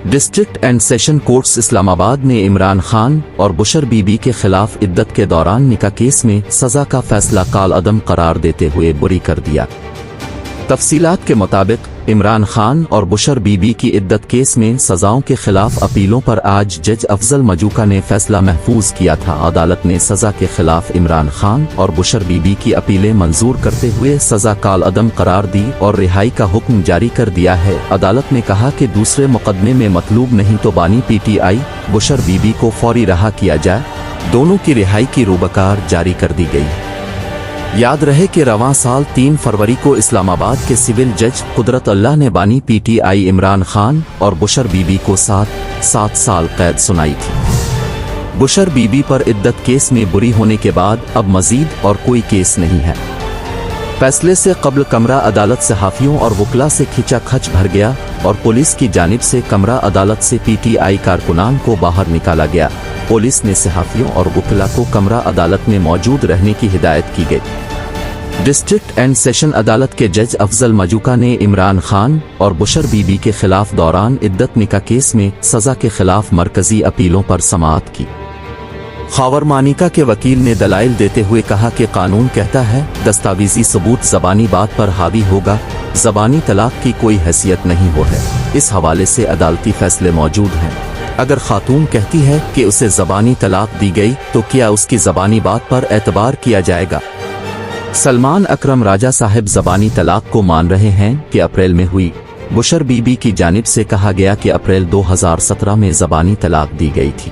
District and session courts Islamabad ने इमरान खान और Bushehr बीबी के खिलाफ इद्दत के दौरान निकाह केस में सजा का फैसला कालअदम करार देते हुए बरी कर दिया। तफसीलात के मुताबिक इमरान खान और बुशर बीबी की इद्दत केस में सजाओं के खिलाफ अपीलों पर आज जज अफजल मजूका ने फैसला महफूज किया था। अदालत ने सजा के खिलाफ इमरान खान और बुशर बीबी की अपीलें मंजूर करते हुए सजा कालअदम करार दी और रिहाई का हुक्म जारी कर दिया है। अदालत ने कहा कि दूसरे मुकदमे में मतलूब नहीं तो बानी पीटीआई बुशर बीबी को फौरी रहा किया जाए। दोनों की रिहाई की रूबकार जारी कर दी गई। याद रहे कि रवां साल 3 फरवरी को इस्लामाबाद के सिविल जज कुदरत अल्लाह ने बानी पीटीआई इमरान खान और बुशर बीबी को 7 साल कैद सुनाई थी। बुशर बीबी पर इद्दत केस में बुरी होने के बाद अब मजीद और कोई केस नहीं है। फैसले से कब्ल कमरा अदालत सहाफ़ियों और वकला से खिंचाखच भर गया और पुलिस की जानिब से कमरा अदालत से पीटीआई कारकुनान को बाहर निकाला गया। पुलिस ने सहाफ़ियों और वकला को कमरा अदालत में मौजूद रहने की हिदायत की गई। डिस्ट्रिक्ट एंड सेशन अदालत के जज अफजल मजूका ने इमरान खान और बुशर बीबी के खिलाफ दौरान इद्दत निकाह केस में सजा के खिलाफ मरकजी अपीलों पर समाअत की। खावर मानिका के वकील ने दलाइल देते हुए कहा कि कानून कहता है दस्तावेजी सबूत ज़बानी बात पर हावी होगा, ज़बानी तलाक की कोई हैसियत नहीं हो है। इस हवाले से अदालती फैसले मौजूद हैं। अगर खातून कहती है कि उसे ज़बानी तलाक दी गई तो क्या उसकी ज़बानी बात पर एतबार किया जाएगा? सलमान अकरम राजा साहब ज़बानी तलाक को मान रहे हैं कि अप्रैल में हुई। बुशर बीबी की जानिब से कहा गया कि अप्रैल 2017 में ज़बानी तलाक दी गई थी।